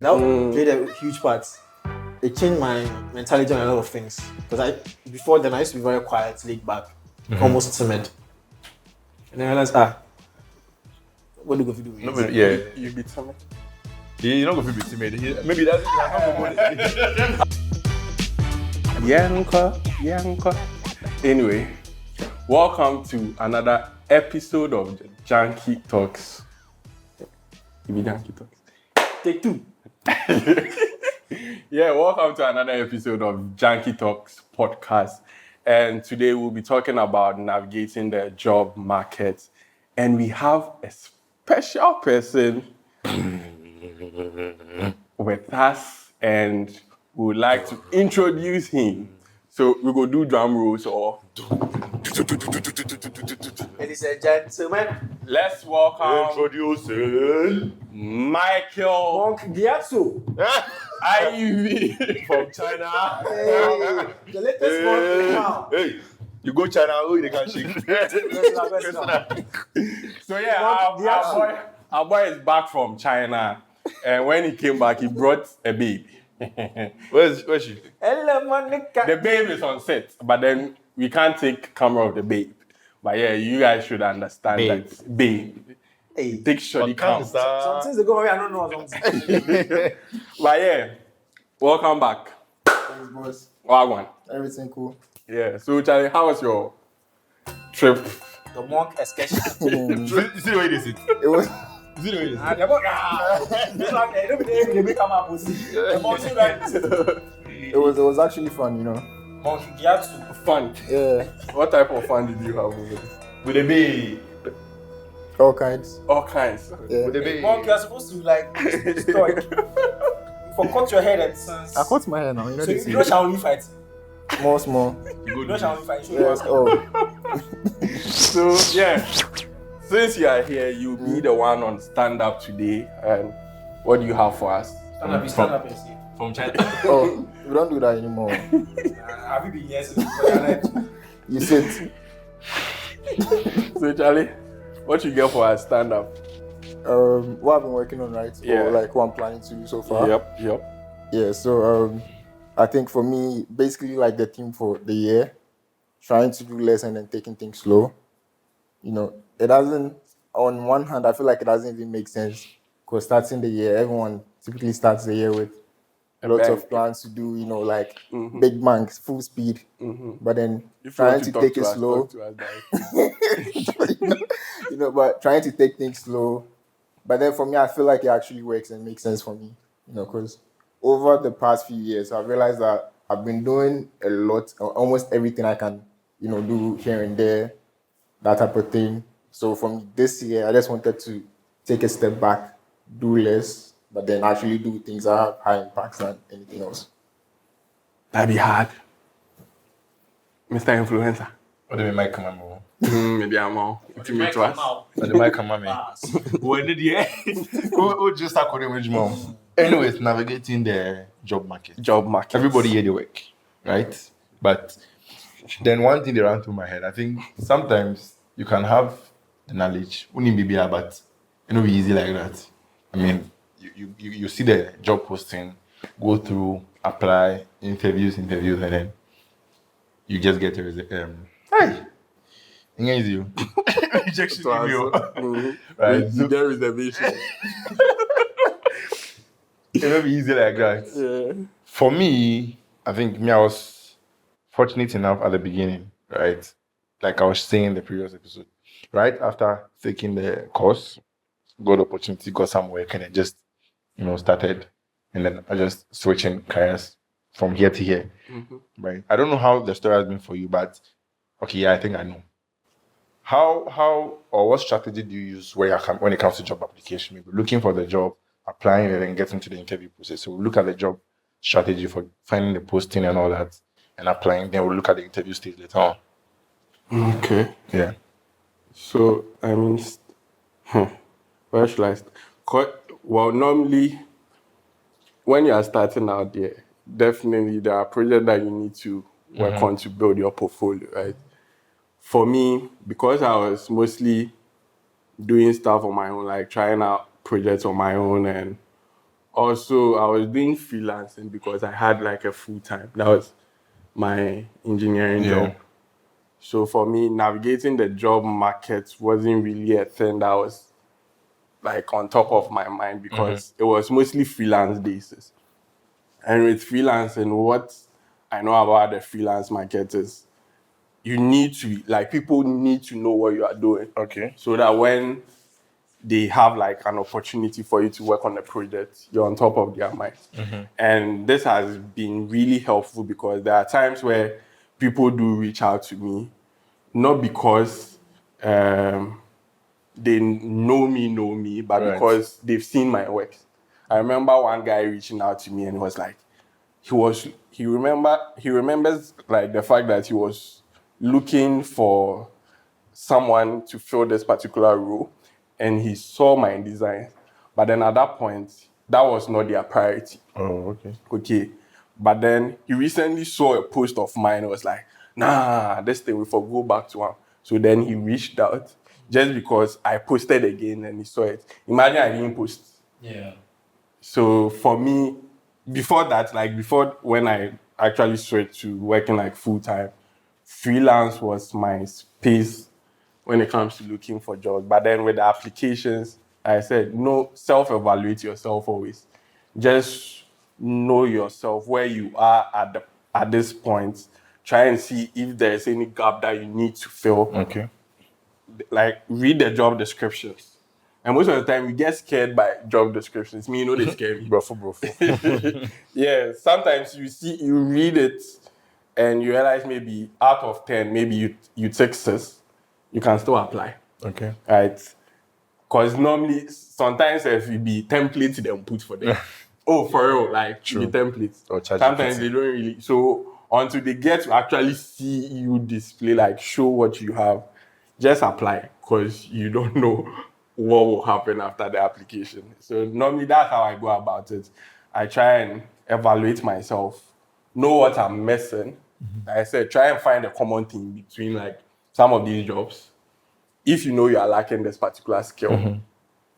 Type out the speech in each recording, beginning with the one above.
That played a huge part. It changed my mentality on a lot of things. Because before then I used to be very quiet, laid back, almost timid. And then I realized, what do you go to do? No, but yeah, you be timid. Yeah, you're not going to be timid. Maybe that's Yeah, uncle. Anyway, welcome to another episode of the JunkieTalks. You be JunkieTalks. Take two. Yeah, welcome to another episode of JunkieTalks podcast. And today we'll be talking about navigating the job market. And we have a special person with us, and we would like to introduce him. So we go do drum rolls or Ladies and gentlemen, let's welcome Introducing Michael Ayivi from China. the latest one now. Hey, you go China, oh, they can shake. So yeah, our boy is back from China, and when he came back, he brought a baby. Where's she? Hello, Monica. The babe is on set, but then we can't take camera of the babe. But yeah, you guys should understand that babe. Hey, Take shot, counts. some things ago, I don't know something. But yeah, welcome back. Thanks, boss. Wagwan. Everything cool. Yeah. So Charlie, how was your trip? The monk excursion. You see the way they sit? It was. You see the way they sit? The monk. They make come up with the monk. It was actually fun, you know. Monk, you have to. Fun. Yeah, What type of fun did you have with it? With the babe. all kinds. All kinds. Yeah. With the babe. Monk, you're supposed to like stoic. You cut your head and sense. I cut my hair now, you know So this. you know shall only fight. Small. You know shall only fight. Show Yes. you Oh, So yeah, since you are here, you'll be the one on stand up today. And what do you have for us? Stand up, stand up and see. From China. oh, we don't do that anymore. Have you been here since? You sit. So Charlie, what you get for us stand up? What I've been working on, right? Yeah. Or like what I'm planning to do so far. Yep. Yeah. So I think for me, basically like the theme for the year, trying to do less and then taking things slow. You know, it doesn't. On one hand, I feel like it doesn't even make sense because starting the year, everyone typically starts the year with lots of plans to do, you know, like big bangs, full speed. But then If trying you to want take to it talk slow, to us direct. you know, but trying to take things slow. But then for me, I feel like it actually works and makes sense for me, you know, because over the past few years, I've realized that I've been doing a lot, almost everything I can, you know, do here and there, that type of thing. So from this year, I just wanted to take a step back, do less, but then actually do things that have high impacts than anything else. That'd be hard. Mr. Influencer. What do we make come on? Maybe I'm all. To me to us. What do we come on? When did you? Who just according with mom? Anyways, navigating the job market. Job market. Everybody here they work, right? But then one thing that ran through my head, I think sometimes you can have the knowledge, but it will be easy like that. I mean, you see the job posting, go through, apply, interviews, and then you just get a hey, it's you. Rejection email. Right. You get reservation. It will be easy like that. Yeah. For me, I think I was fortunate enough at the beginning, right? Like I was saying in the previous episode, right after taking the course, got opportunity, got some work, and I just, you know, started, and then I just switching careers from here to here, right? I don't know how the story has been for you, but okay, yeah, I think I know. How or what strategy do you use when it comes to job application? Maybe looking for the job, applying, and then getting to the interview process. So we look at the job strategy for finding the posting and all that, and applying. Then we'll look at the interview stage later on. Okay. Yeah. So, I mean, where should I start? Well, normally, when you are starting out there, definitely there are projects that you need to work on to build your portfolio, right? For me, because I was mostly doing stuff on my own, like trying out projects on my own and also I was doing freelancing because I had like a full time. That was my engineering job. So for me, navigating the job market wasn't really a thing that was like on top of my mind because it was mostly freelance basis. And with freelancing, what I know about the freelance market is you need to, like, people need to know what you are doing. Okay. So that when they have like an opportunity for you to work on a project, you're on top of their mind. And this has been really helpful because there are times where people do reach out to me, not because they know me, but because they've seen my work. I remember one guy reaching out to me and was like, he remembers like the fact that he was looking for someone to fill this particular role, and he saw my design. But then at that point, that was not their priority. Oh, okay. Okay. But then he recently saw a post of mine and was like, nah, this thing, we go back to him. So then he reached out just because I posted again and he saw it. Imagine I didn't post. Yeah. So for me, before when I actually switched to working like full time, freelance was my space when it comes to looking for jobs. But then with the applications, I said, no, self-evaluate yourself always. Just know yourself, where you are at this point. Try and see if there's any gap that you need to fill. Okay. Like, read the job descriptions. And most of the time, we get scared by job descriptions. Me, you know, they scare me. Brofo. Yeah, sometimes you read it, and you realize maybe out of 10, maybe you take 6, you can still apply. Okay. Right? Because normally, sometimes if it be templates, they put for them. Oh, for real, like True. the templates. Or Sometimes ChatGPT. they don't really. So until they get to actually see you display, like show what you have, just apply because you don't know what will happen after the application. So normally that's how I go about it. I try and evaluate myself, know what I'm missing. Like I said, try and find a common thing between like some of these jobs. If you know you are lacking this particular skill,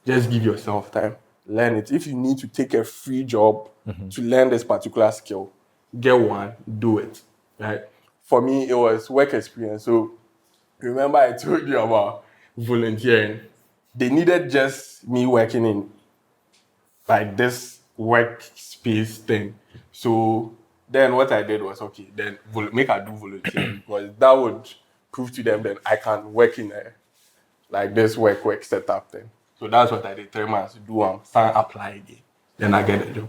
just give yourself time, learn it. If you need to take a free job to learn this particular skill, get one, do it. Right? For me, it was work experience. So remember I told you about volunteering. They needed just me working in like this workspace thing. So then what I did was, okay, then make her do volunteering because that would prove to them that I can work in a like this work setup thing. So that's what I did 3 months to do start apply again. Then I get a job.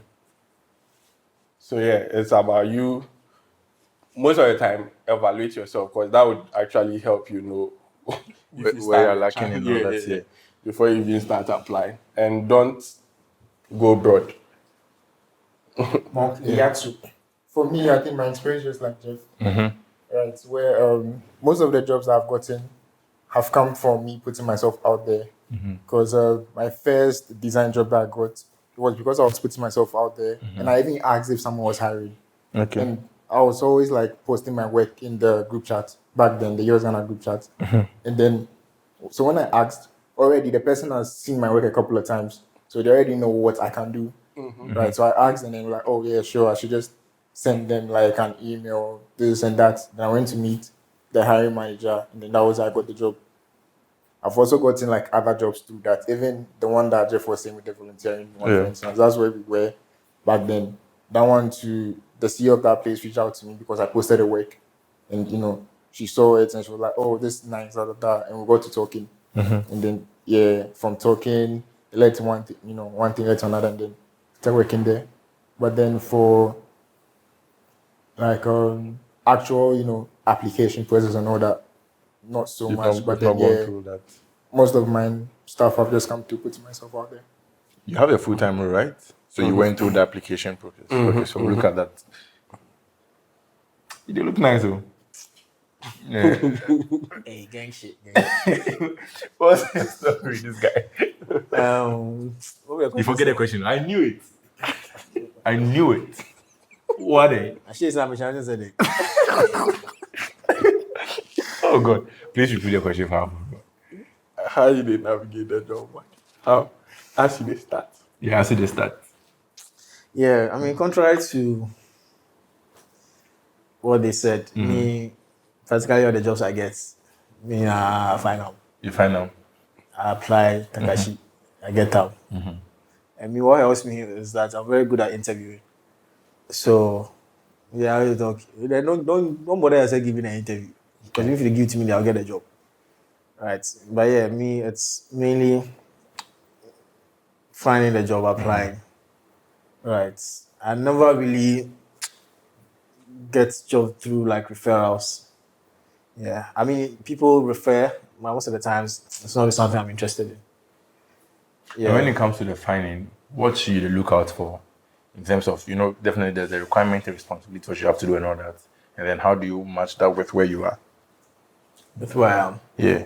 So yeah, it's about you most of the time evaluate yourself because that would actually help you know Where you're lacking in all that, yeah. before you even start applying. And don't go broad. For me, I think my experience was like Jeff. Right, where most of the jobs I've gotten have come from me putting myself out there. Because my first design job that I got, it was because I was putting myself out there. And I even asked if someone was hiring. Okay. And I was always like posting my work in the group chat back then, the US Ghana group chat. And then, so when I asked, already the person has seen my work a couple of times. So they already know what I can do. Right, so I asked and then like, oh yeah, sure, I should just send them like an email, this and that. Then I went to meet the hiring manager, and then that was how I got the job. I've also gotten like other jobs through that. Even the one that Jeff was saying with the volunteering one, for instance, that's where we were back then. That one to the CEO of that place reached out to me because I posted a work, and you know she saw it and she was like, "Oh, this is nice," and we got to talking, and then from talking, it led to one thing led to another, and then started working there. But then for like actual application process and all that, not so much. But then that. most of my stuff I've just come to put myself out there. You have a full-time role, right? So you went through the application process. Okay, so look at that. You do look nice, though. Yeah. Hey, gang shit. What's the story, this guy? You You forget the question. I knew it. I knew it. What a... I should say I'm said it. Oh, God. Please repeat the question for me. How you did navigate the job? How did they start? Yeah, I see the start. Yeah, I mean, contrary to what they said, me, practically all the jobs I get, me, I find out. You find out. I apply Takashi, I get out. And me, what helps me is that I'm very good at interviewing. So, yeah, I talk. Then don't bother yourself giving an interview. Because if you give it to me, I'll get a job. Right. But yeah, me, it's mainly finding the job, applying. Right. I never really get job through like referrals. Yeah. I mean, people refer, but most of the times it's not something I'm interested in. And when Yeah. it comes to the finding, what should you look out for in terms of, definitely there's a requirement and responsibility what you have to do and all that. And then how do you match that with where you are? That's where I am. Yeah.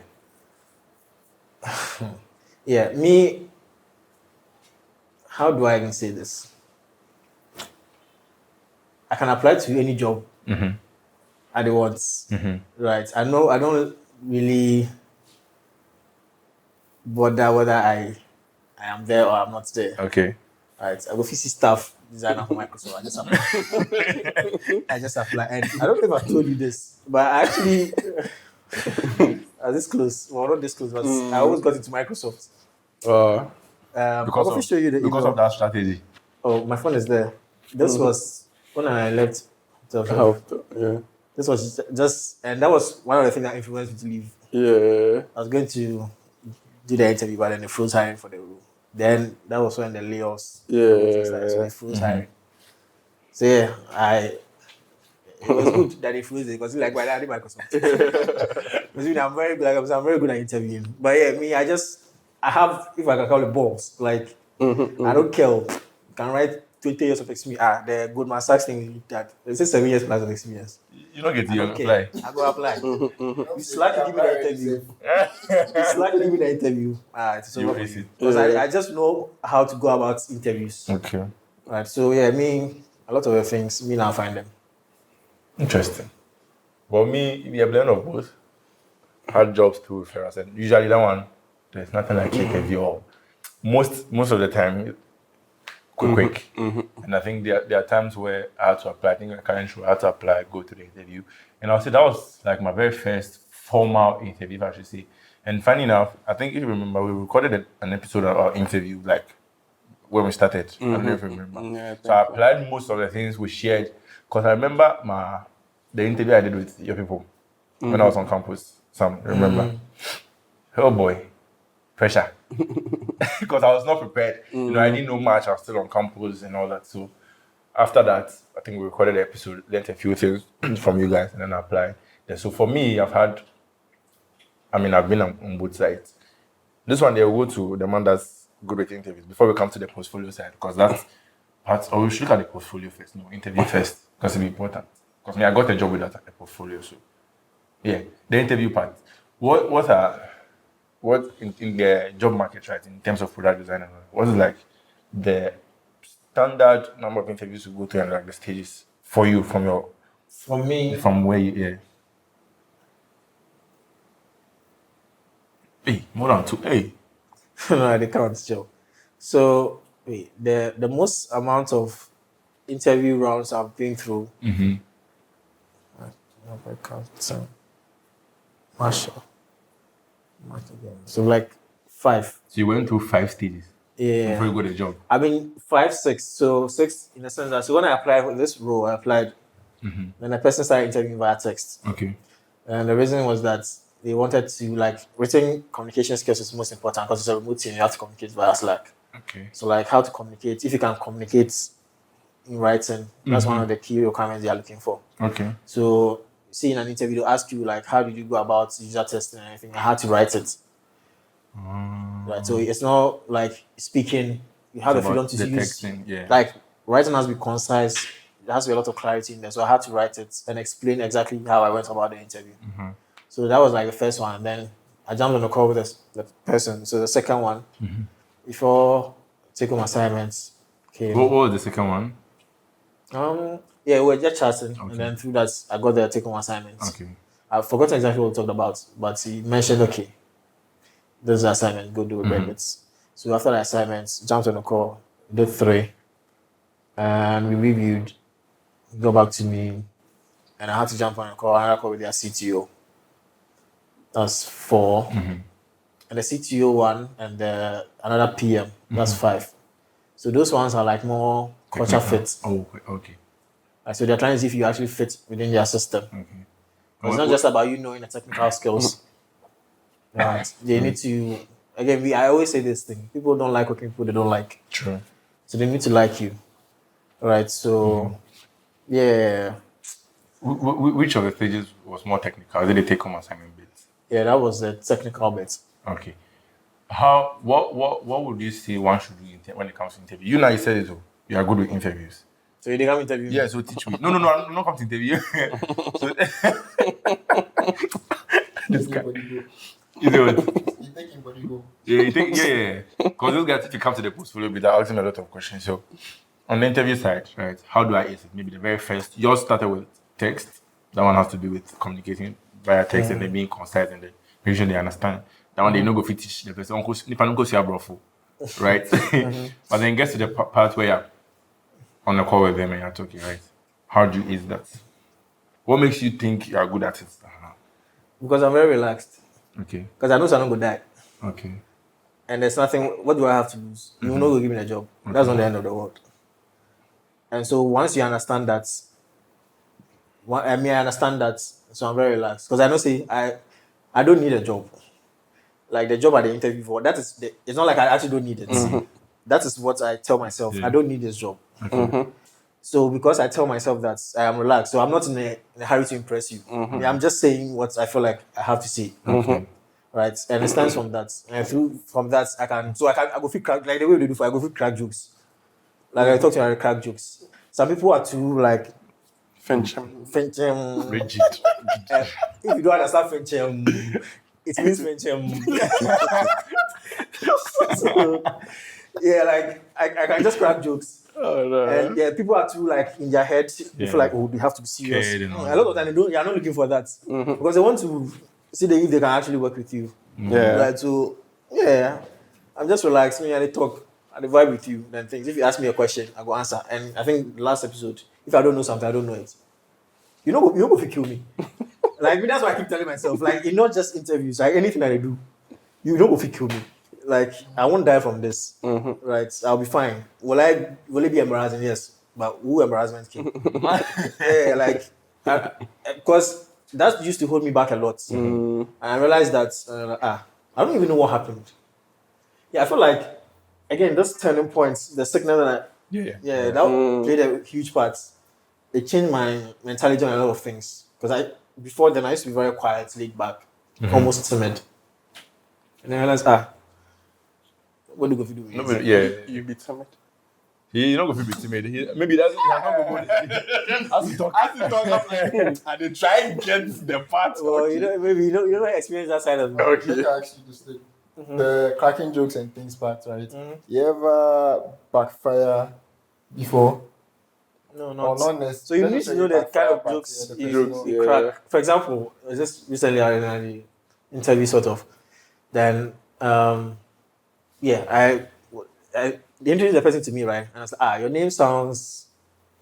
Yeah. Me, how do I even say this? I can apply to any job at once. Right. I know I don't really bother whether I am there or I'm not there. Okay. Right. I go see staff designer for Microsoft. I just apply. And I don't know if I told you this, but I actually I was this close. Well, not this close, but I always got into Microsoft. I'll Because show you the email. of that strategy. Oh, my phone is there. This was when I left. Yeah. This was just, and that was one of the things that influenced me to leave. Yeah. I was going to do the interview, but then they froze hiring for the role. Then that was when the layoffs. Yeah. So they froze hiring. So yeah, it was good that they froze it because like why I did Microsoft. Because I'm very good. I'm very good at interviewing. But yeah, me, I have, if I can call it balls. Like I don't care. I can write 20 years of experience. The Goldman Sachs thing that they say 7 years plus of experience. You don't get I to don't apply. care. I go apply. You slack give me the interview. You slack give me the interview. It's over for you. Because I just know how to go about interviews. Okay. Right. So yeah, me, a lot of the things, me now find them. Interesting. Well, me, we are blend of both. Hard jobs to referrals, and usually that one, there's nothing like interview or most of the time, quick. And I think there are times where I had to apply. I think I can't sure I had to apply, go to the interview, and I'll say that was like my very first formal interview, if I should say. And funny enough, I think if you remember, we recorded an episode of our interview like when we started. I don't know if you remember. Yeah, So I applied most of the things we shared because I remember the interview I did with your people when I was on campus. Some remember. Oh boy, pressure. Because I was not prepared. I didn't know much. I was still on campus and all that. So after that, I think we recorded the episode, learned a few things from you guys, and then I applied. And so for me, I've been on both sides. This one, they'll go to the man that's good with interviews before we come to the portfolio side, because that's part, or we should look at the portfolio first, no, interview first, because it's important. Because I got a job without a portfolio, so yeah, the interview part. What in the job market, right, in terms of product design, what is like the standard number of interviews you go to and like the stages for you from where you Hey, more than 2. Hey. No, they can't job. So wait, the most amount of interview rounds I've been through. Marshall. So like 5. So you went through 5 stages before you got a job. I mean 5, 6. So 6 in the sense that when I applied for this role, I applied. Then the person started interviewing via text. Okay. And the reason was that they wanted to like written communication skills is most important because it's a remote team. You have to communicate via Slack. Okay. So like how to communicate. If you can communicate in writing, that's one of the key requirements they are looking for. Okay. So see in an interview, they'll ask you like how did you go about user testing and everything, and how to write it. Right. So it's not like speaking. You have the freedom to use texting, like writing has to be concise. There has to be a lot of clarity in there. So I had to write it and explain exactly how I went about the interview. So that was like the first one. And then I jumped on the call with the person. So the second one, before take-home assignments came. What was the second one? Yeah, we were just chatting. And then through that, I got the take-home assignments. Okay. I forgot exactly what we talked about. But he mentioned, okay, there's the assignment. Go do it. So after the assignments, jumped on the call, did 3. and we reviewed. Go back to me, and I had to jump on a call. Another call with their CTO. That's 4, and the CTO one, and another PM. That's 5. So those ones are like more culture fit. Oh, okay. So they're trying to see if you actually fit within their system. Okay. It's not just about you knowing the technical skills. Right. They need to. Again, I always say this thing: people don't like working people they don't like. True. So they need to like you. Right. So, yeah. Which of the stages was more technical? Did they take home assignment bits? Yeah, that was the technical bit. Okay. What would you say one should do when it comes to interview? You know, you said it. You are good with interviews. So you didn't come interview me? Yeah, so teach me. No, I'm not come to interview. So, this guy. You know what? You think anybody go? Yeah, you think, yeah. Because those guys, if you come to the portfolio, they're asking a lot of questions. So, on the interview side, right, how do I ace it? Maybe the very first, yours started with text. That one has to do with communicating via text and then being concise and then making sure they understand. That one, they no go fit teach the person. Right? But then it gets to the part where you're on the call with them and you're talking, right? How do you ace that? What makes you think you're good at it? Because I'm very relaxed. Okay. Because I know I'm not going to die. Okay. And there's nothing, what do I have to lose? You will not go give me a job. That's not the end of the world. And so once you understand that, I understand that, so I'm very relaxed. Because I know, I don't need a job. Like the job at the interview for, it's not like I actually don't need it. That is what I tell myself. I don't need this job. So because I tell myself that I am relaxed, so I'm not in a hurry to impress you. I'm just saying what I feel like I have to say. Right? And it stems from that. And from that, I go feel crack, like the way they do I go feel crack jokes. Like I talk to you, crack jokes. Some people are too like Fenchem. Rigid. If you don't understand Fenchem, it means Fenchem. So, yeah, like I can just crack jokes. Oh, no. And yeah, people are too like in their head. They feel like, oh, they have to be serious. Scared and all A lot of time you're not looking for that because they want to see if they can actually work with you. Yeah. Right, so yeah, I'm just relaxed. Me and I talk, I vibe with you. Then things. If you ask me a question, I go answer. And I think the last episode, if I don't know something, I don't know it. You know if you kill me. Like that's why I keep telling myself. Like in not just interviews, like anything that I do, you know if you kill me. Like I won't die from this, right? I'll be fine. Will it be embarrassing? Yes, but who embarrassment came? Yeah, like because that used to hold me back a lot, and I realized that I don't even know what happened. Yeah, I feel like again those turning points, the sickness that that played a huge part. It changed my mentality on a lot of things because before then I used to be very quiet, laid back, almost timid, and I realized what do you go do? No, but yeah. You be timid. He's not going to be timid. Maybe that's he has not going to As you talk, and they try and get the part. Well, you don't experience that side of me. Let me ask you this thing. The cracking jokes and things part, right? You ever backfire before? No, Or not. not necessarily. So you need to know the kind of backfire jokes part, you crack. For example, just recently I had an interview sort of. Then they introduced the person to me, right? And I was like, your name sounds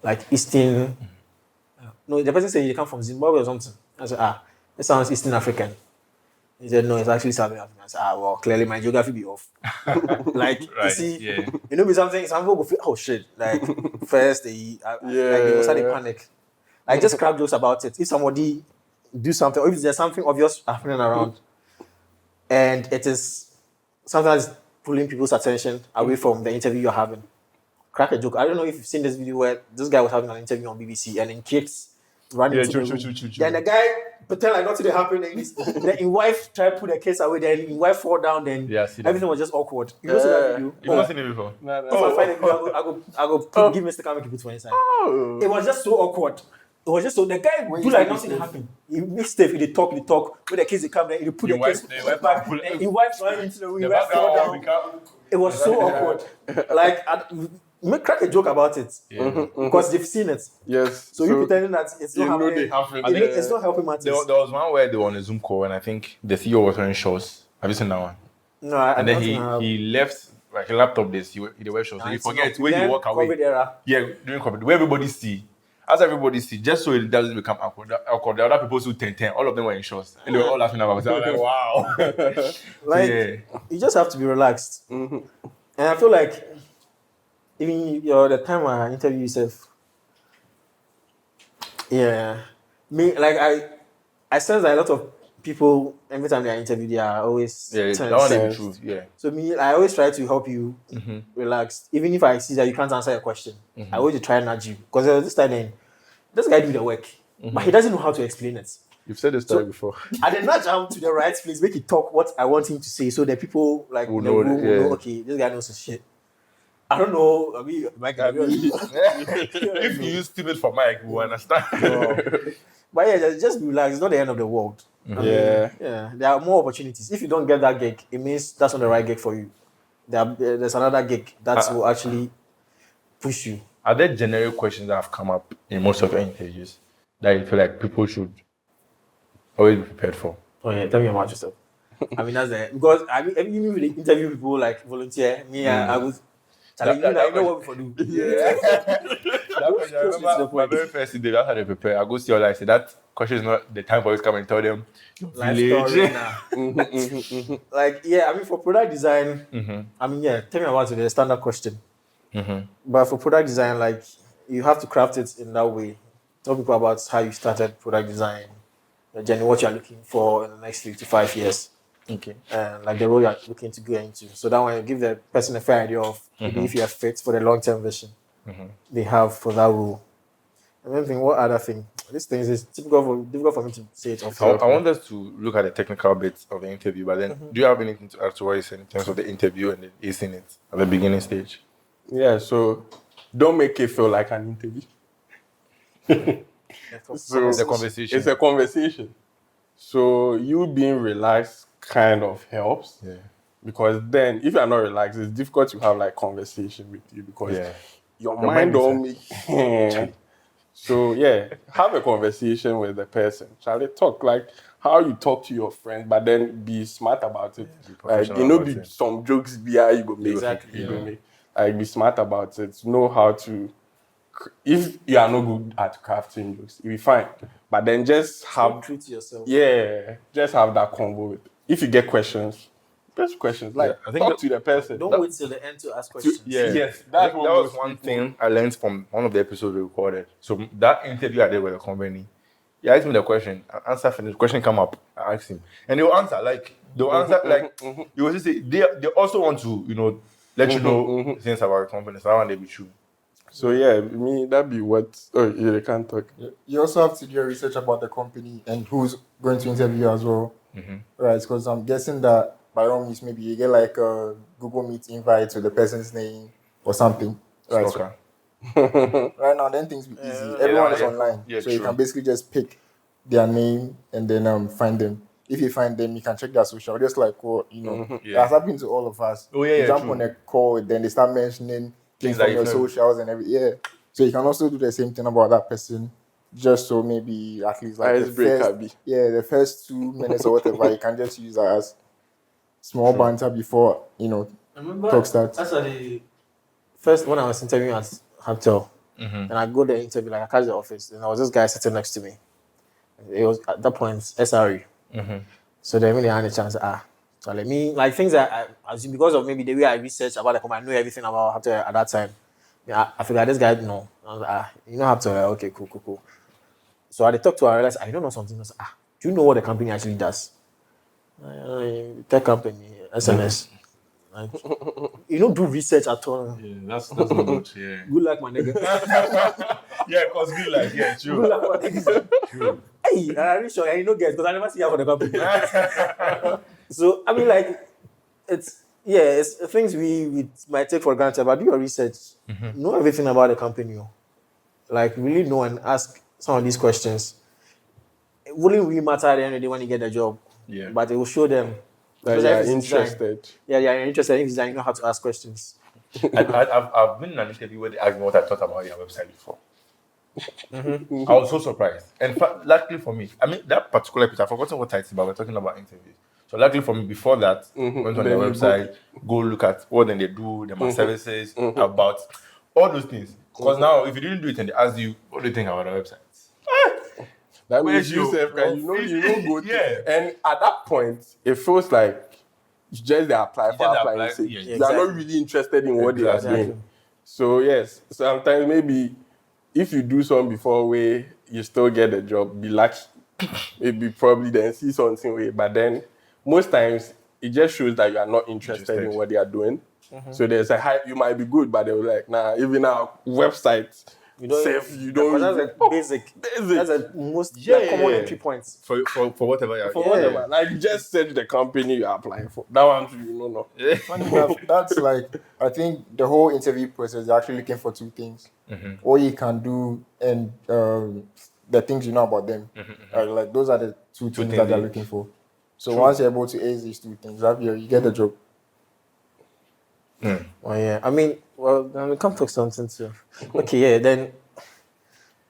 like Eastern. No, the person said you come from Zimbabwe or something. I said, it sounds Eastern African. He said, no, it's actually South African. I said, well, clearly my geography be off. Like, you see, you know, some people go feel, oh shit. Like, first, they go start to panic. Like, just crack jokes about it. If somebody do something, or if there's something obvious happening around, and it is sometimes pulling people's attention away from the interview you're having. Crack a joke. I don't know if you've seen this video where this guy was having an interview on BBC and then kids running into the room. Then the guy pretend like nothing happened. Then his wife tried to put the kids away. Then his wife fall down. Then everything was just awkward. You know that video? You've not seen it before? No. If I find it, I go give Mr. Kamiki put one inside. It was just so awkward. It was just so the guy do like nothing happened. He mixed stuff. He talk. When the kids they come, then he put the kids back. His wife ran into the room. His wife fell down. It was so awkward. Like crack a joke about it because they've seen it. Yes. So you pretending that it's not happening. I think it's not helping matters. There was one where they were on a Zoom call and I think the CEO was wearing shorts. Have you seen that one? No, and then he left like a laptop days, you the web shop, so you forget where you walk away. COVID era. Yeah, during COVID, where everybody see. As everybody see, just so it doesn't become awkward. The other people who 10, all of them were in shorts. And they were all laughing about it. I was like, wow. Like, Yeah. you just have to be relaxed. And I feel like, even the time I interview yourself, me, like, I sense that a lot of people, every time they are interviewed, they are always That tense. one is true. Yeah. So me, I always try to help you relax. Even if I see that you can't answer a question, I always try and nudge you. Because there was this time then, this guy do the work, but he doesn't know how to explain it. You've said this story before. I then nudge him to the right place, make it talk what I want him to say, so that people like Who in the know room that, will yeah. know, okay, this guy knows his shit. I don't know. I mean, Michael, If you use stupid for Mike, we understand. but yeah, just be relaxed. It's not the end of the world. I mean, yeah, there are more opportunities. If you don't get that gig, it means that's not the right gig for you. There's another gig that will actually push you. Are there generic questions that have come up in most of your interviews that you feel like people should always be prepared for? Oh yeah, tell me about yourself. I mean, that's the because I mean, even if you interview people like volunteer, me, I was. I know what we do. Yeah. I remember my very first day, that's how they prepare. I go see all I say that question is not the time for you to come and tell them Life story now. Like, yeah, I mean, for product design, I mean, yeah, tell me about it, the standard question. But for product design, like, you have to craft it in that way. Tell people about how you started product design, the journey, what you're looking for in the next 3 to 5 years. Okay. And like the role you're looking to go into. So that way you give the person a fair idea of maybe if you are fit for the long-term vision they have for that role. And then think, what other thing? These things is difficult for me to say it off. I want us to look at the technical bits of the interview, but then do you have anything to add to what you said in terms of the interview and the acing it at the beginning stage? Yeah, so don't make it feel like an interview. So It's a conversation. It's a conversation. So you being relaxed kind of helps. Yeah. Because then if you're not relaxed, it's difficult to have like conversation with you because your mind don't make So yeah, have a conversation with the person. Shall they talk like how you talk to your friend, but then be smart about it. Like be some jokes you go make. Exactly. You go make. Like be smart about it. Know how to. If you are not good at crafting jokes, you'll be fine. But then just have treat yourself. Yeah, just have that convo with. If you get questions, best questions. Like I think talk to the person. Don't wait till the end to ask questions. Yes, that was one thing I learned from one of the episodes we recorded. So that interview I did with the company, he asked me the question, I answer for the question come up, I asked him, and they'll answer like you will just say they also want to let you know things about the company. So I want to be true. So yeah, that'd be what. Oh, yeah, they can't talk. You also have to do your research about the company and who's going to interview as well, right? Because I'm guessing that by all means, maybe you get like a Google Meet invite to the person's name or something, right? Okay. Right now, then things be easy. Everyone is online, so you can basically just pick their name and then find them. If you find them, you can check their social. Just like that's happened to all of us. Oh yeah, you jump on a call, then they start mentioning things from your socials and everything. Yeah. So you can also do the same thing about that person, just so maybe at least like the first 2 minutes or whatever, you can just use that as small banter before talk starts. That's the first when I was interviewing at Hotel, and I go there interview, like I catch the office, and there was this guy sitting next to me. It was at that point SRE. So then when they had a chance, so let me like things that I assume because of maybe the way I research about the company, I know everything about Hotel at that time. Yeah, I figured this guy no. I was like, you know Hotel, okay, cool. So I talked to her, I realized I don't know something. I was like, do you know what the company actually does? Tech company, SMS. Like, you don't do research at all. Yeah, that's not good. Yeah. Good luck, my nigga. Yeah, cause good luck. Yeah, true. Good luck, my nigga. True. Hey, I'm really sure I know guys because I never see her for the company. So I mean, like, it's things we might take for granted, but do your research, know everything about the company. Like, really know and ask some of these questions. It wouldn't really matter at the end of the day when you get the job. Yeah. But it will show them. That you're interested. Yeah, you're interested in design. You know how to ask questions. I've been in an interview where they asked me what I thought about your website before. I was so surprised. And luckily for me, I mean, that particular episode, I've forgotten what title, but we're talking about interviews. So luckily for me, before that, went on Then their you website, go look at what then they do, their services, about all those things. Because now, if you didn't do it and they ask you, what do you think about our website? That Where's means you your- self, your you know, go to. Yeah. And at that point, it feels like you just they apply for just applying apply, sake. yeah, You are not exactly. really interested in what they are Exactly. doing. So yes, sometimes maybe if you do something before where you still get a job, be lucky. Maybe probably then see something way. But then most times it just shows that you are not interested in what they are doing. So there's a hype, you might be good, but they were like, nah, even our website, you don't Because that's even- a basic. That's a most common entry point. For whatever you're For whatever. Like you just search the company you are applying for. That one too, you know. Funny enough, that's like, I think the whole interview process, they're actually looking for two things. What you can do and the things you know about them. Like those are the two things that they're looking for. So once you're able to ace these two things, you get the job. Oh yeah, I mean, well, then we come talk something too. Okay, yeah, then.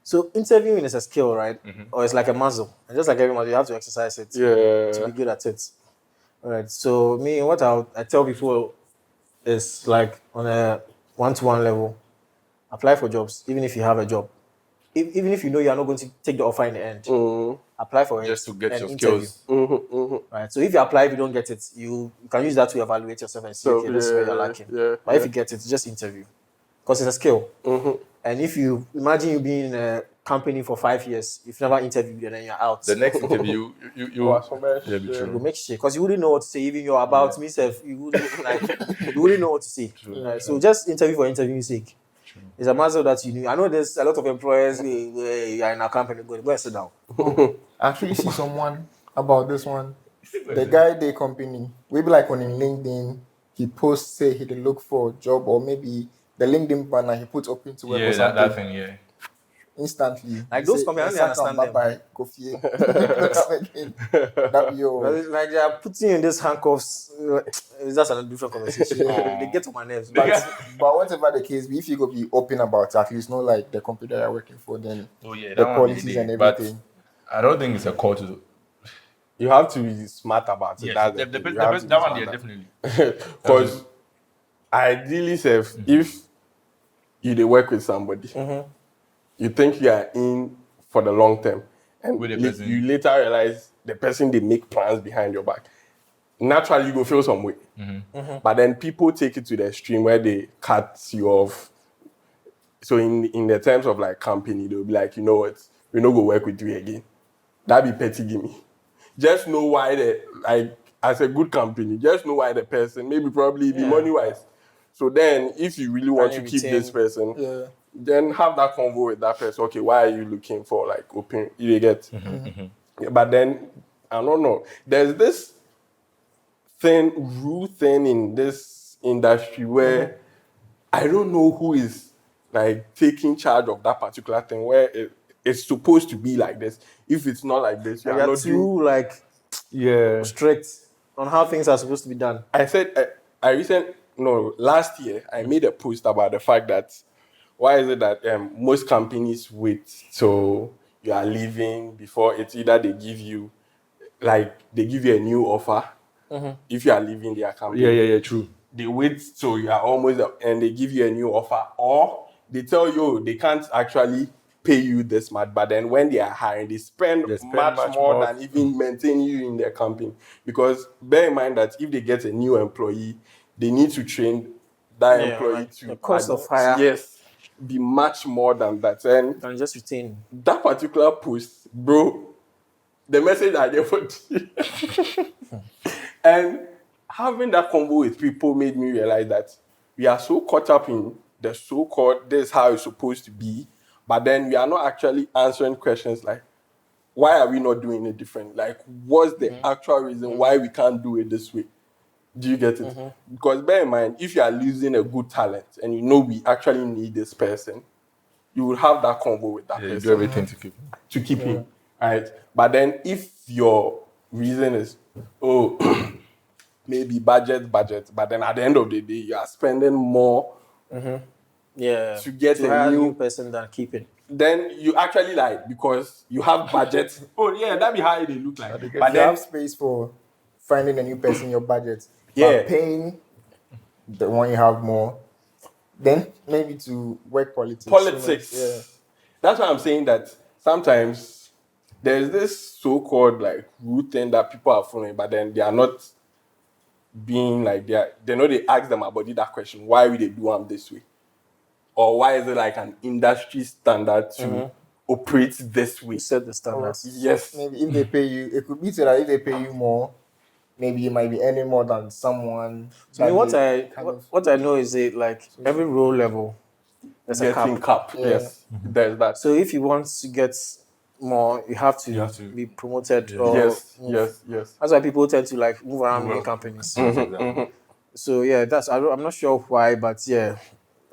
So interviewing is a skill, right? Or it's like a muscle, and just like every muscle, you have to exercise it to be good at it. All right. So me, what I tell people is like on a one-to-one level, apply for jobs, even if you have a job. Even if you know you are not going to take the offer in the end, apply for it Just to get and your interview. skills. Right. So if you apply, if you don't get it, you can use that to evaluate yourself and see, okay, this is where you're lacking. But if you get it, just interview. Because it's a skill. And if you imagine you being in a company for 5 years, if you never interviewed and then you're out. The next interview, you be You true. make shit. Because you wouldn't know what to say. Even you're about me, self, you wouldn't know what to say. Right. So just interview for interview's sake. It's a muscle that you need. I know there's a lot of employers you are in a company, go and sit down. I actually see someone about this one. The guy they company, maybe like on LinkedIn, he posts say he look for a job, or maybe the LinkedIn banner he puts open to work or Yeah, something. that thing, yeah. Instantly. Like he those say, companies, I don't "Sakram, understand them." bye-bye, Kofi." That be your. Like they are putting you in these handcuffs. It's just a different conversation. They get on my nerves. But But whatever the case be, if you go be open about it, at least know like the company you're working for, then Oh yeah, the that one policies be and there. But everything. I don't think it's a call to. You have to be smart about it. Yes, That's the the thing. best- You the have best- to that be one, smart yeah, about definitely. Because ideally, if you dey work with somebody, you think you are in for the long term, and With the person. you later realize the person they make plans behind your back. Naturally, you go feel some way. But then people take it to the extreme where they cut you off. So in the terms of like company, they'll be like, you know what, we're not gonna work with you again. That be petty gimme. Just know why as a good company, just know why the person, maybe probably be money wise. So then if you really want to you keep this person, Yeah. then have that convo with that person. Okay, why are you looking for like open? You get. Yeah, but then I don't know. There's this rule thing in this industry where I don't know who is like taking charge of that particular thing where it's supposed to be like this. If it's not like this, you are they are not doing. too like Yeah. strict on how things are supposed to be done. I said last year I made a post about the fact that why is it that most companies wait till you are leaving before it's either they give you a new offer if you are leaving their company. Yeah, true. They wait till you are almost and they give you a new offer, or they tell you they can't actually pay you this much, but then when they are hiring, they spend much more than even maintain you in their company. Because bear in mind that if they get a new employee, they need to train that employee like to the cost of hire. Be much more than that. And Can just retain. that particular post, bro, the message I gave for and having that convo with people made me realize that we are so caught up in the so-called this is how it's supposed to be, but then we are not actually answering questions like, why are we not doing it different? Like, what's the actual reason why we can't do it this way? Do you get it? Because bear in mind, if you are losing a good talent and you know we actually need this person, you will have that convo with that person. You do everything to keep him. Right? But then if your reason is, maybe budget, but then at the end of the day, you are spending more to get hire a new person than keep it. Then you actually like, because you have budget. That'd be how they look like. But You then have space for finding a new person in your budget. Yeah. But paying the one you have more. Then maybe to work politics. Politics. Yeah. That's why I'm saying that sometimes there's this so-called like root thing that people are following, but then they are not being like they know they ask them about that question, why will they do them this way? Or why is it like an industry standard to operate this way? Set the standards. Yes. Maybe if they pay you, it could be so that if they pay you more, maybe you might be earning more than someone. I mean, that what I know is that like every role level, there's a Getting cap. cap. Yes. There's that. So if you want to get more, you have to be promoted. Or yes. That's why people tend to like move around in companies. So yeah, I'm not sure why, but yeah,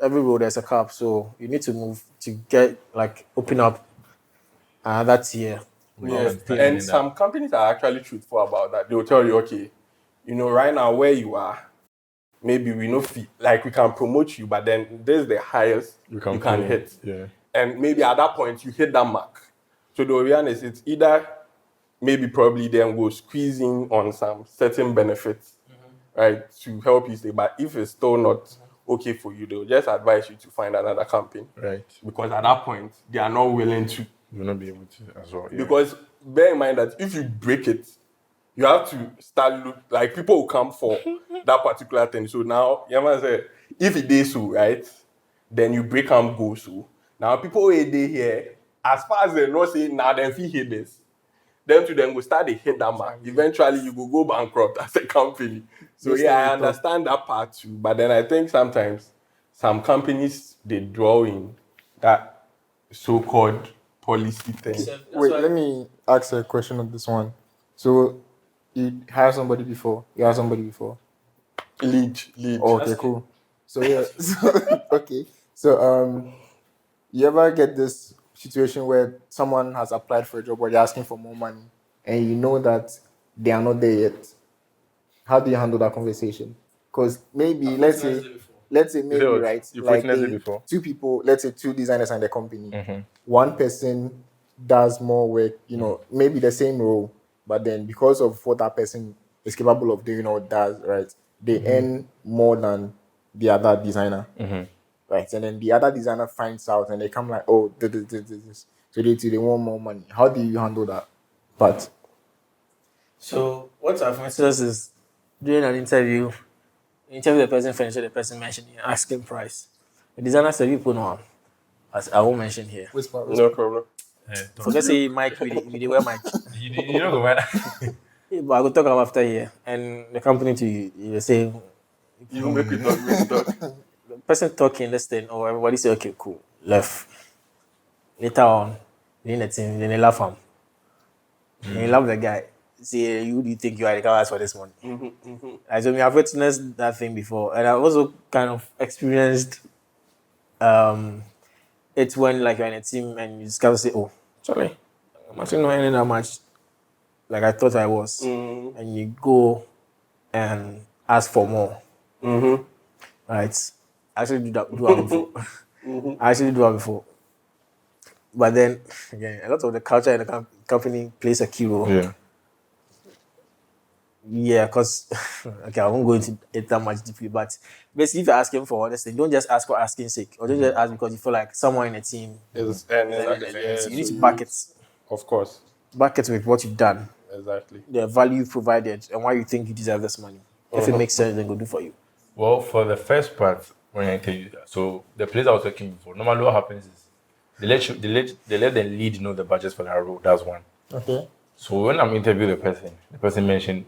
every role there's a cap. So you need to move to get like open up another tier. Yes. And some companies are actually truthful about that. They'll tell you, okay, right now where you are, maybe we know like we can promote you, but then this is the highest you can hit. Yeah. And maybe at that point you hit that mark. So to be honest, it's either maybe probably then we'll squeeze in on some certain benefits, right, to help you stay. But if it's still not okay for you, they'll just advise you to find another company. Right. Because at that point, they are not willing to. You'll not be able to as well. Yeah. Because bear in mind that if you break it, you have to start like people will come for that particular thing. So now, you know say, if it is so, right, then you break and go so. Now people will they here, as far as they not say now then feel hit this. Then to them will start to hit that mark. Eventually you will go bankrupt as a company. So I understand that part too. But then I think sometimes some companies they draw in that so-called policy thing. Wait, let me ask a question on this one. So you hired somebody before. Lead. Oh, okay, cool. So yeah. Okay. So you ever get this situation where someone has applied for a job or they're asking for more money and you know that they are not there yet? How do you handle that conversation? Because maybe let's say maybe right, You've like witnessed it before. two people, let's say two designers in the company. One person does more work, maybe the same role, but then because of what that person is capable of doing or does, right, they earn more than the other designer. Right, and then the other designer finds out and they come like, oh, this. So they want more money. How do you handle that part? So what I've noticed is during an interview the person finished, the person mentioned asking price. The designer said, people know, as I won't mention here. No problem. Forget say Mike, we wear Mike. You know go matter. But I will talk about after here. And the company to you say, You make it talk. the person talking, listening, or everybody say, okay, cool, left. Later on, in the team, then they laugh him. And they love the guy. Say, who do you think you are the guy for this money? I told me I've witnessed that thing before, and I also kind of experienced it's when like you're in a team and you discover say, oh, sorry, I'm actually not earning that much like I thought I was, and you go and ask for more. Right? I actually do that before. I actually do that before. But then again, a lot of the culture in the company plays a key role. Yeah. Yeah, because okay, I won't go into it that much deeply, but basically, if you're asking for honesty, don't just ask for asking sake, or don't just ask because you feel like someone in a team. So you need to back it. Of course. Back it with what you've done, Exactly. the value you provided, and why you think you deserve this money. If it makes sense, then go do for you. Well, for the first part, when I tell you that, so the place I was working before, normally what happens is they let the lead know the budget for that role. That's one. Okay. So when I'm interviewing the person mentioned,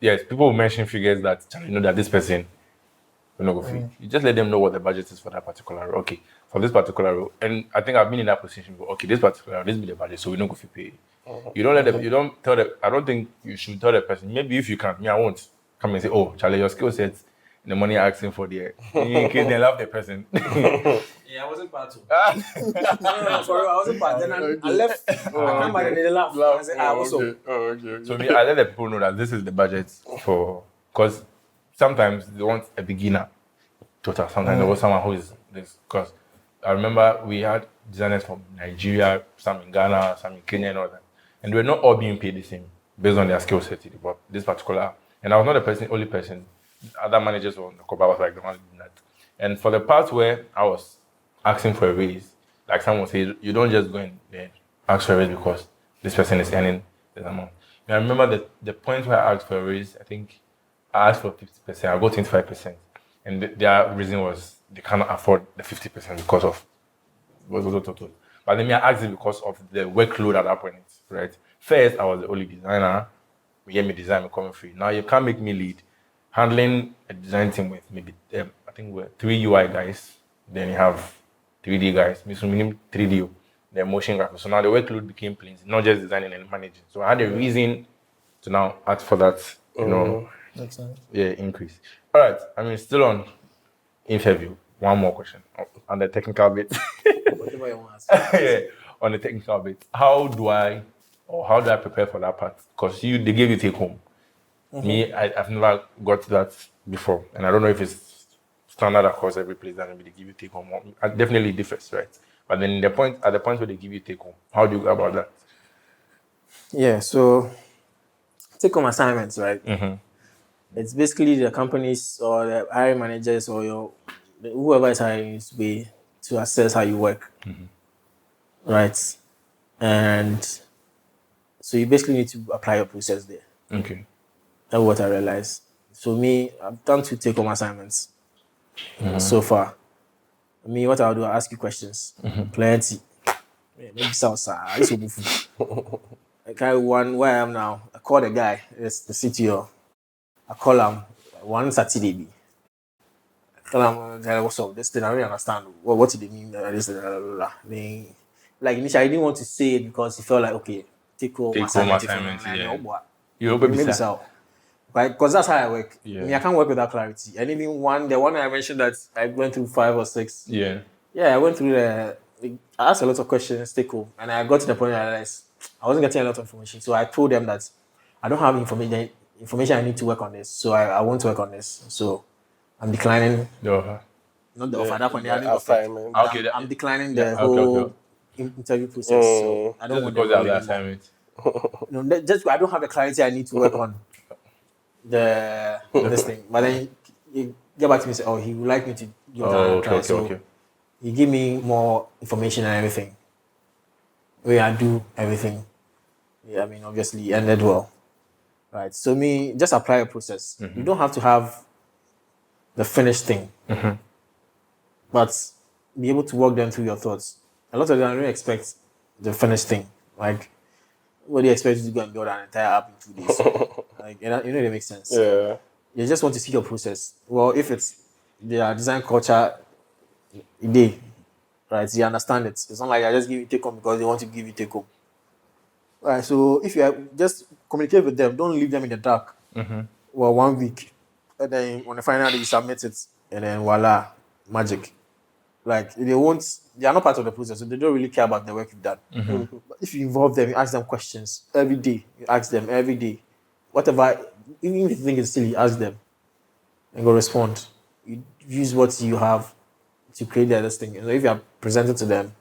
yes, people will mention figures that you know that this person will not go free. You just let them know what the budget is for that particular role. Okay, for this particular role, and I think I've been in that position before. Okay, this particular role, this be the budget, so we don't go free pay. You don't let them. You don't tell them. I don't think you should tell the person. Maybe if you can, me I won't come and say, oh, Charlie, your skill sets, the money you're asking for there, in case they love the person. Yeah, I wasn't part of. No, for real, I wasn't part. Then I left. I come back and they laugh. I said, also. Okay. So I let the people know that this is the budget for, because sometimes they want a beginner total. Sometimes they want someone who is this. Because I remember we had designers from Nigeria, some in Ghana, some in Kenya, and all that, and they were not all being paid the same. based on their skill set. But this particular, and I was not the only person. Other managers were on the call, but I was like the one doing that. And for the part where I was asking for a raise, like someone said, you don't just go in there ask for a raise because this person is earning this amount. And I remember the point where I asked for a raise, I think I asked for 50%, I got 25%. And their reason was they cannot afford the 50% because of what was total. But then I asked it because of the workload at that point, right? First, I was the only designer. We gave me design, coming free. Now you can't make me lead. Handling a design team with maybe, I think we're 3 UI guys. Then you have 3D guys. Meaning 3D, the motion graphics. So now the workload became plain, not just designing and managing. So I had a reason to now ask for that, Makes sense. increase. All right, I mean, still on interview. One more question on the technical bit. Whatever you want to ask. Yeah, on the technical bit. How do I prepare for that part? Because they gave you take home. Me, I've never got that before, and I don't know if it's standard across every place that maybe they give you take home. It definitely differs, right? But then at the point where they give you take home, how do you go about that? Yeah, so take home assignments, right? It's basically the companies or the hiring managers or whoever is hiring you to assess how you work, right? And so you basically need to apply your process there. Okay. That's what I realized. So me, I've done 2 take home assignments so far. Me, what I'll do, I'll ask you questions. Plenty. Maybe sounds this will be food. Okay, one where I am now, I call the guy, it's the CTO. I call him one Saturday. I tell him, what's up? This thing, I don't really understand. What do they mean? This, blah, blah, blah. Like initially, I didn't want to say it because he felt like, okay, take home assignment. Yeah. You maybe so. Right? Because that's how I work. Yeah. I mean, I can't work without clarity. And even the one I mentioned that I went through 5 or 6. Yeah. Yeah, I went through I asked a lot of questions, take home. And I got to the point where I realized I wasn't getting a lot of information. So I told them that I don't have information I need to work on this. So I want to work on this. So I'm declining. The offer. Not the offer. That point, the assignment. Okay. I'm declining the whole interview process. So I don't want because them of the anymore. assignment. Just I don't have the clarity I need to work on this thing. But then he get back to me and say, oh, he would like me to give that a try. So he give me more information and everything. Where I do everything. Yeah, I mean, obviously, ended well. Right. So me, just apply a process. You don't have to have the finished thing. But be able to walk them through your thoughts. A lot of them don't expect the finished thing. Like, what do you expect you to go and build an entire app in 2 days? Like, it makes sense. Yeah. You just want to see your process. Well, if it's their design culture, right? You understand it. It's not like I just give you take home because they want to give you take home. Right. So if you just communicate with them, don't leave them in the dark. Well, 1 week, and then on the final day you submit it, and then voila, magic. Like they are not part of the process, so they don't really care about the work you've done. But if you involve them, you ask them questions every day. You ask them every day, whatever, even if you think it's silly, ask them, and go respond. You use what you have to create the other thing. So if you are presented to them,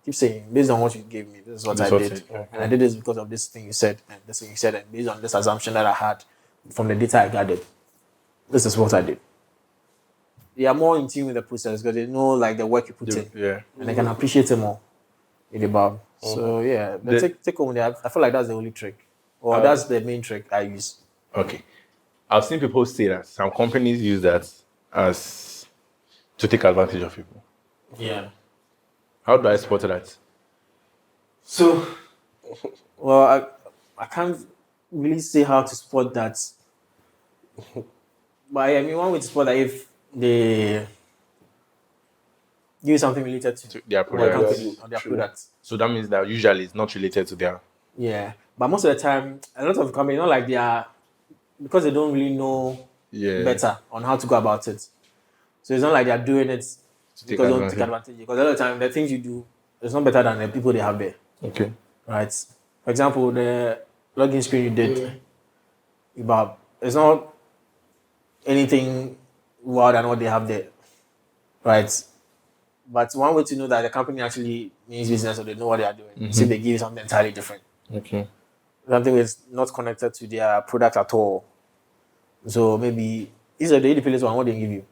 keep saying, based on what you gave me, this is what I did, and I did this because of this thing you said, and this thing you said, and based on this assumption that I had from the data I gathered, this is what I did. They are more in tune with the process because they know like the work you put in, and they can appreciate it more in the bag. So yeah, take home there. I feel like that's the only trick, or that's the main trick I use. Okay, I've seen people say that some companies use that as to take advantage of people. Yeah. How do I spot that? So, well, I can't really say how to spot that, but I mean one way to spot that if they give something related to their product product. or their product. So that means that usually it's not related to their. Yeah, but most of the time, a lot of companies not like they are because they don't really know better on how to go about it. So it's not like they are doing it because they don't take advantage. Because a lot of the time, the things you do is not better than the people they have there. Okay. Right. For example, the login screen you did, it's not anything more than what they have there. Right. But one way to know that the company actually means business or they know what they are doing is if they give you something entirely different. Okay. something is not connected to their product at all. So maybe instead of the playlist one, what they give you?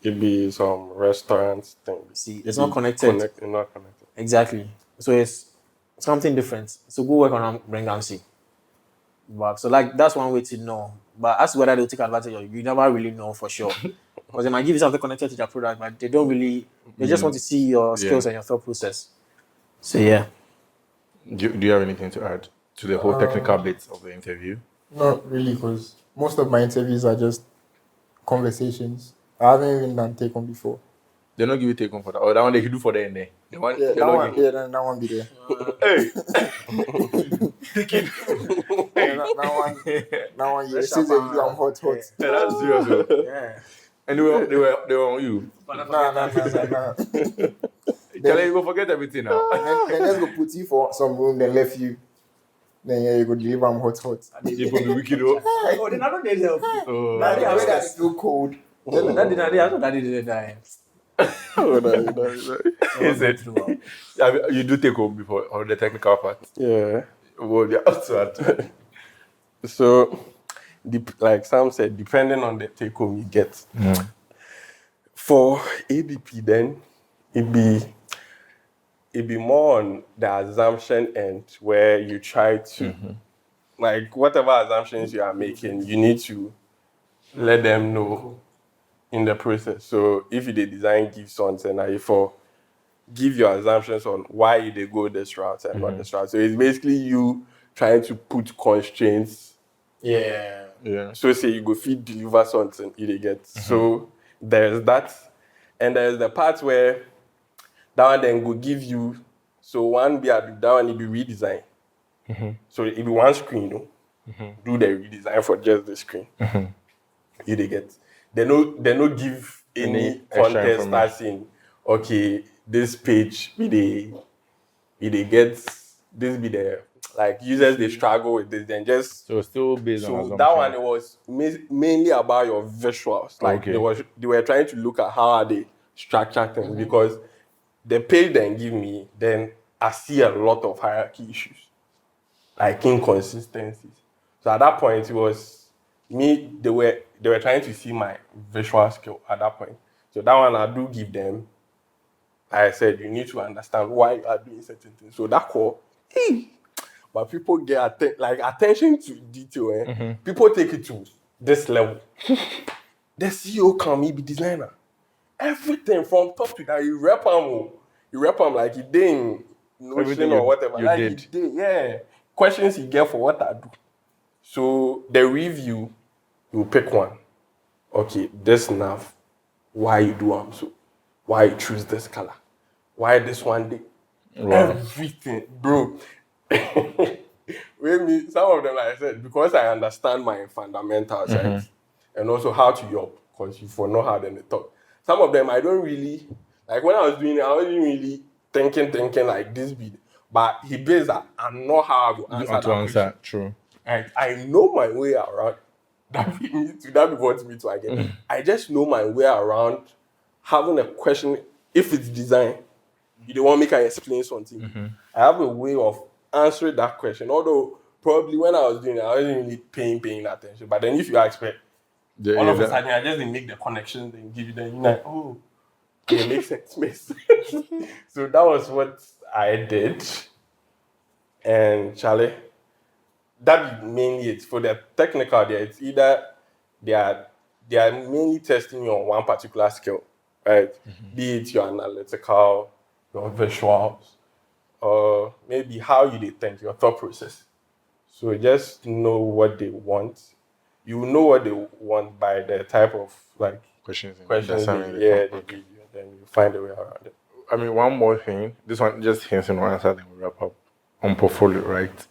It be some restaurants thing. See, It it's be not connected. not connected. Exactly. So it's something different. So go work on bring and see. But so like that's one way to know. But as to whether they'll take advantage of you never really know for sure. Because they might give you something connected to their product, but they don't really they just want to see your skills and your thought process. So yeah. Do you have anything to add to the whole technical bits of the interview? Not really, because most of my interviews are just conversations. I haven't even done take home before. They don't give you take home for that. Or that one they do for the end there. The one, Yeah, they that don't one. give- Yeah, that one be there. Hey, That one. You see the view. I'm hot. yeah, that's serious. Though. Yeah. And they were on you. Nah. Tell you go forget everything now. Then just go put you for some room, then left you. Then yeah, you go deliver. I'm hot. You could be wicked. Oh, Oh, they not they help. oh. Nah, they I are mean, that stressed. is so cold. That did not I thought that did die. Is it? You do take home before or the technical part? Yeah. Well, yeah, outside. So, like Sam said, depending on the take home you get. For ADP, then it be more on the assumption end where you try to, like whatever assumptions you are making, you need to let them know in the process. So if you design give something, and for give your assumptions on why they go this route and not this route. So it's basically you trying to put constraints. Yeah. Yeah. So say you go feed deliver something, you get. So there's that. And there's the part where that one then go give you, so one be that one it be redesign. So it be one screen, do the redesign for just the screen. You they get. They no give any extra context information. as in, okay, this page they get this be the like users they struggle with this, then just So still based on so assumption. that one it was mainly about your visuals. Like Okay. they were trying to look at how are they structure things because the page then give me, then I see a lot of hierarchy issues, like inconsistencies. So at that point it was me, they were trying to see my visual skill at that point. So that one I do give them. I said you need to understand why you are doing certain things. So that call, but people get attention to detail. People take it to this level. The CEO can be designer. Everything from top to down, you rep him like he did Notion Everything or whatever. you Like did. he did, yeah. Questions he get for what I do. So the review, you pick one. Okay, this nav, why you do so? Why you choose this color? Why this one day? Wow. Everything, bro. With me, some of them, like I said, because I understand my fundamentals, right? And also how to yop, because you for know how then they talk. Some of them I don't really like when I was doing it, I wasn't really thinking like this big. But he based that I know how I go answer that To question. answer, true. And I know my way around. That be what me to again. I just know my way around having a question. If it's design, you don't want me to explain something. I have a way of answering that question. Although probably when I was doing it, I wasn't really paying attention. But then if you expect, all of a sudden I just didn't make the connections and give you the like, oh, it makes sense. So that was what I did. And Charlie, that be mainly it. For the technical there, it's either they are mainly testing you on one particular skill, right? Be it your analytical, your visuals, or maybe how you dey think, your thought process. So just know what they want. You know what they want by the type of like Questions. they give you, then you find a way around it. I mean, one more thing. This one just hints in one answer, then we wrap up on portfolio, right?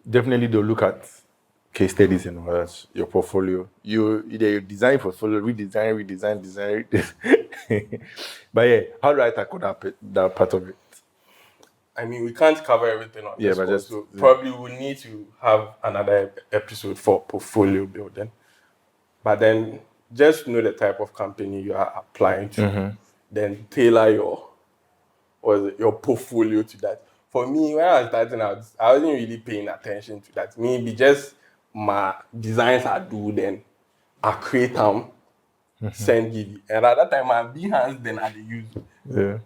Definitely, they'll look at case studies and all that. Your portfolio. You either you design portfolio, redesign, design. But yeah, how do I tackle that part of it? I mean, we can't cover everything on this but one, so probably we need to have another episode for portfolio building. But then just know the type of company you are applying to. Then tailor your portfolio to that. for me, when I was starting out, I wasn't really paying attention to that. Maybe just my designs I do, then I create them, send give you. And at that time, my Behance then I dey use. Yeah.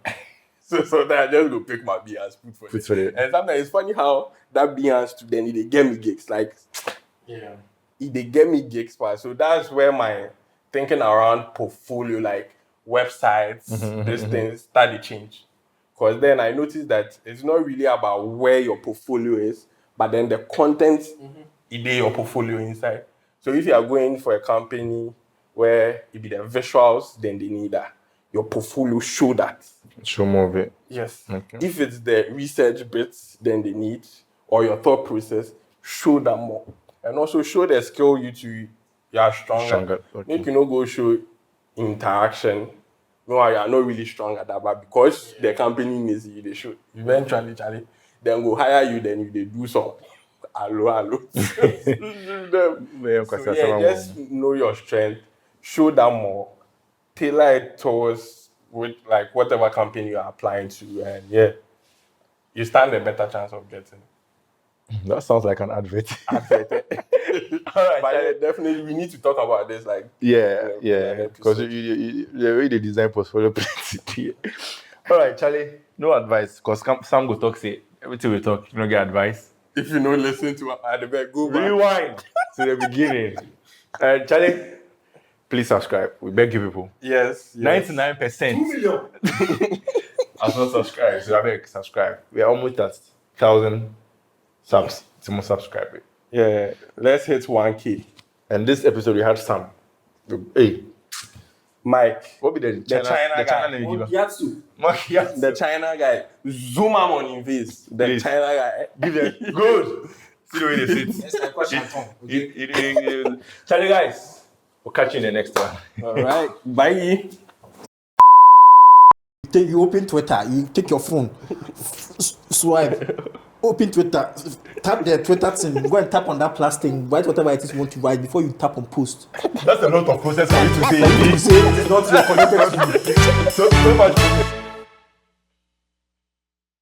So that I just go pick my Behance, put for it. And sometimes it's funny how that Behance to then they get me gigs. Like, they get me gigs, part. So that's where my thinking around portfolio, like websites, these things start to change. Because then I noticed that it's not really about where your portfolio is, but then the content in your portfolio inside. So if you are going for a company where it be the visuals, then they need that. Your portfolio show that. Show more of it. Yes. Okay. If it's the research bits, then they need, or your thought process, show that more. And also show the skill you are stronger. Okay. Make you not go show interaction. No, you are not really strong at that, but because the company needs you, they should. Eventually, Charlie, then go hire you, then you they do some hello. So just know your strength, show that more, tailor it towards with like whatever company you are applying to, and you stand a better chance of getting it. That sounds like an advert. All right, but definitely we need to talk about this. Like, because you the design portfolio plenty. All right, Charlie, no advice, because some go talk say everything we talk, you don't get advice. If you don't listen to at the back, go back. Rewind to the beginning. Charlie, please subscribe. We beg you people. Yes. 99%. 2 million. Has not subscribed, so I beg subscribe. We are almost at 1,000 subs. To more subscribe. Yeah, let's hit 1K. And this episode we had Sam. Hey, Mike. what be the China guy. name you give us? Yatsu. The China guy. Zoom him on his face. The Please. China guy. Give them good. See the way they sit. That's my question. Charlie guys, we'll catch you in the next one. All right. Bye. You open Twitter, you take your phone, swipe, open Twitter, tap the Twitter thing, go and tap on that plus thing, write whatever it is you want to write before you tap on post. That's a lot of process for you to say. Like you say, it's not your connected to you. So much.